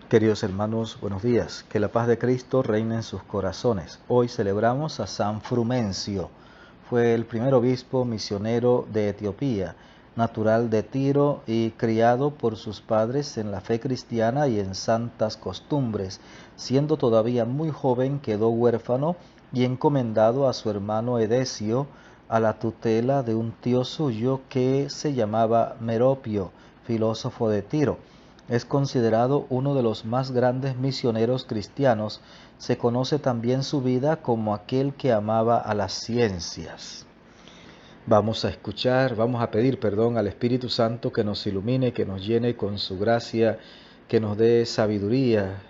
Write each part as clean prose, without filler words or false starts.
Queridos hermanos, buenos días. Que la paz de Cristo reine en sus corazones. Hoy celebramos a San Frumencio. Fue el primer obispo misionero de Etiopía, natural de Tiro y criado por sus padres en la fe cristiana y en santas costumbres. Siendo todavía muy joven, quedó huérfano y encomendado a su hermano Edesio a la tutela de un tío suyo que se llamaba Meropio, filósofo de Tiro. Es considerado uno de los más grandes misioneros cristianos. Se conoce también su vida como aquel que amaba a las ciencias. Vamos a pedir perdón al Espíritu Santo que nos ilumine, que nos llene con su gracia, que nos dé sabiduría,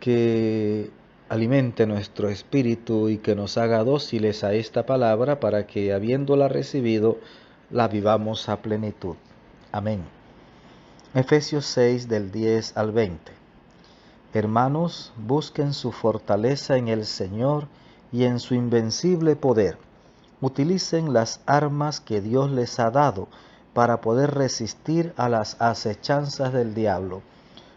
que alimente nuestro espíritu y que nos haga dóciles a esta palabra para que, habiéndola recibido, la vivamos a plenitud. Amén. Efesios 6 del 10 al 20. Hermanos, busquen su fortaleza en el Señor y en su invencible poder. Utilicen las armas que Dios les ha dado para poder resistir a las acechanzas del diablo,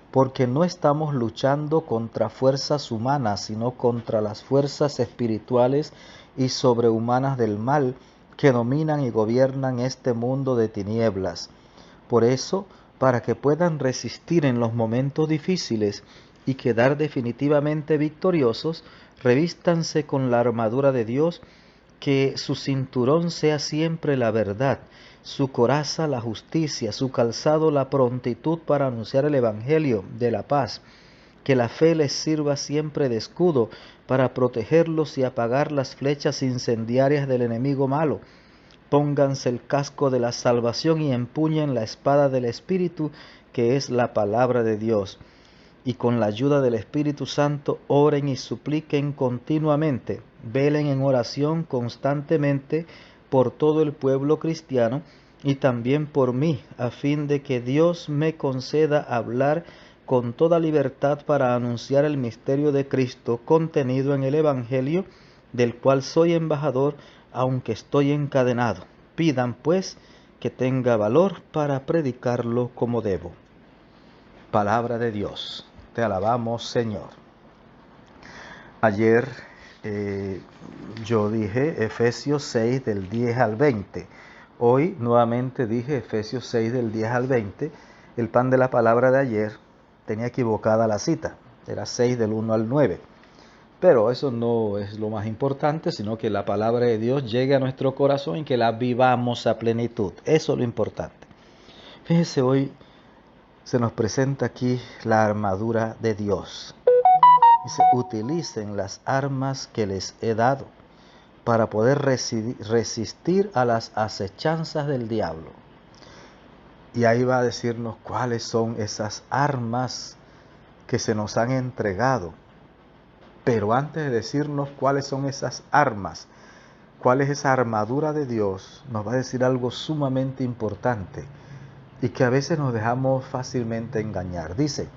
porque no estamos luchando contra fuerzas humanas, sino contra las fuerzas espirituales y sobrehumanas del mal que dominan y gobiernan este mundo de tinieblas. Por eso, para que puedan resistir en los momentos difíciles y quedar definitivamente victoriosos, revístanse con la armadura de Dios, que su cinturón sea siempre la verdad, su coraza la justicia, su calzado la prontitud para anunciar el Evangelio de la paz, que la fe les sirva siempre de escudo para protegerlos y apagar las flechas incendiarias del enemigo malo. Pónganse el casco de la salvación y empuñen la espada del Espíritu, que es la palabra de Dios. Y con la ayuda del Espíritu Santo oren y supliquen continuamente. Velen en oración constantemente por todo el pueblo cristiano y también por mí, a fin de que Dios me conceda hablar con toda libertad para anunciar el misterio de Cristo contenido en el Evangelio, del cual soy embajador, aunque estoy encadenado. Pidan, pues, que tenga valor para predicarlo como debo. Palabra de Dios. Te alabamos, Señor. Ayer yo dije Efesios 6 del 10 al 20. Hoy nuevamente dije Efesios 6 del 10 al 20. El pan de la palabra de ayer tenía equivocada la cita. Era 6 del 1 al 9. Pero eso no es lo más importante, sino que la palabra de Dios llegue a nuestro corazón y que la vivamos a plenitud. Eso es lo importante. Fíjense, hoy se nos presenta aquí la armadura de Dios. Dice, utilicen las armas que les he dado para poder resistir a las acechanzas del diablo. Y ahí va a decirnos cuáles son esas armas que se nos han entregado. Pero antes de decirnos cuáles son esas armas, cuál es esa armadura de Dios, nos va a decir algo sumamente importante y que a veces nos dejamos fácilmente engañar. Dice,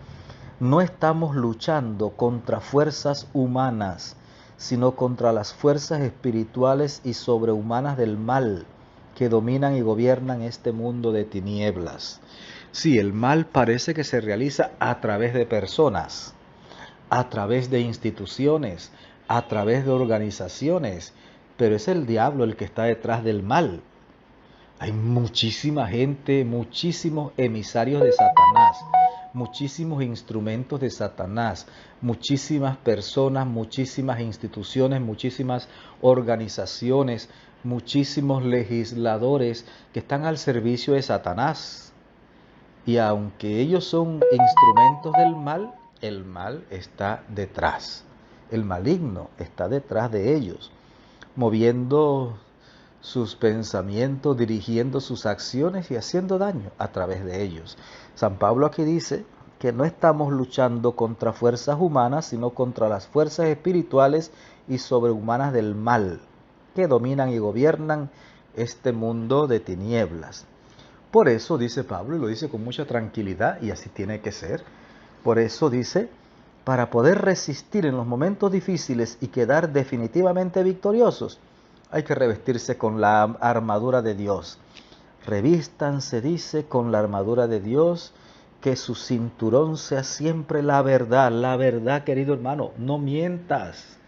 no estamos luchando contra fuerzas humanas, sino contra las fuerzas espirituales y sobrehumanas del mal que dominan y gobiernan este mundo de tinieblas. Sí, el mal parece que se realiza a través de personas, a través de instituciones, a través de organizaciones, pero es el diablo el que está detrás del mal. Hay muchísima gente, muchísimos emisarios de Satanás, muchísimos instrumentos de Satanás, muchísimas personas, muchísimas instituciones, muchísimas organizaciones, muchísimos legisladores que están al servicio de Satanás. Y aunque ellos son instrumentos del mal, el mal está detrás. El maligno está detrás de ellos, moviendo sus pensamientos, dirigiendo sus acciones y haciendo daño a través de ellos. San Pablo aquí dice que no estamos luchando contra fuerzas humanas, sino contra las fuerzas espirituales y sobrehumanas del mal, que dominan y gobiernan este mundo de tinieblas. Por eso dice Pablo, y lo dice con mucha tranquilidad, y así tiene que ser, por eso dice, para poder resistir en los momentos difíciles y quedar definitivamente victoriosos, hay que revestirse con la armadura de Dios. Revístanse, dice, con la armadura de Dios, que su cinturón sea siempre la verdad, querido hermano. No mientas,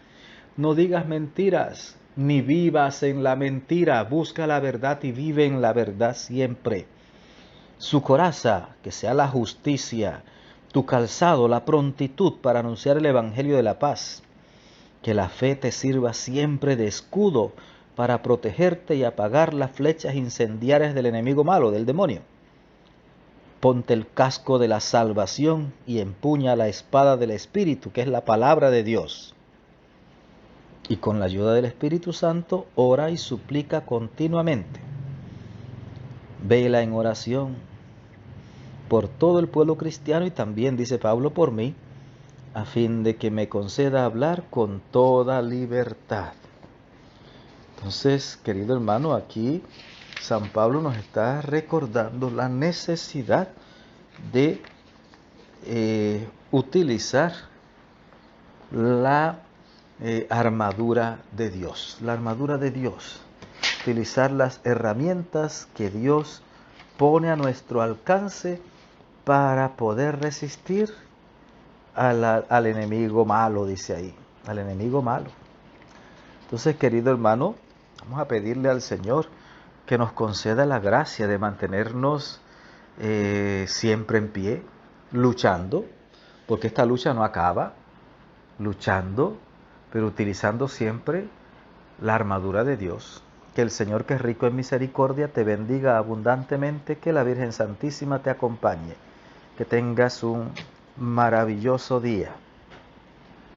no digas mentiras, ni vivas en la mentira. Busca la verdad y vive en la verdad siempre. Su coraza, que sea la justicia, tu calzado, la prontitud para anunciar el evangelio de la paz. Que la fe te sirva siempre de escudo para protegerte y apagar las flechas incendiarias del enemigo malo, del demonio. Ponte el casco de la salvación y empuña la espada del Espíritu, que es la palabra de Dios. Y con la ayuda del Espíritu Santo, ora y suplica continuamente. Vela en oración por todo el pueblo cristiano y también, dice Pablo, por mí, a fin de que me conceda hablar con toda libertad. Entonces, querido hermano, aquí San Pablo nos está recordando la necesidad de utilizar la armadura de Dios. La armadura de Dios. Utilizar las herramientas que Dios pone a nuestro alcance para poder resistir al enemigo malo, dice ahí. Al enemigo malo. Entonces, querido hermano, vamos a pedirle al Señor que nos conceda la gracia de mantenernos siempre en pie, luchando, porque esta lucha no acaba, luchando, pero utilizando siempre la armadura de Dios. Que el Señor, que es rico en misericordia, te bendiga abundantemente, que la Virgen Santísima te acompañe, que tengas un maravilloso día.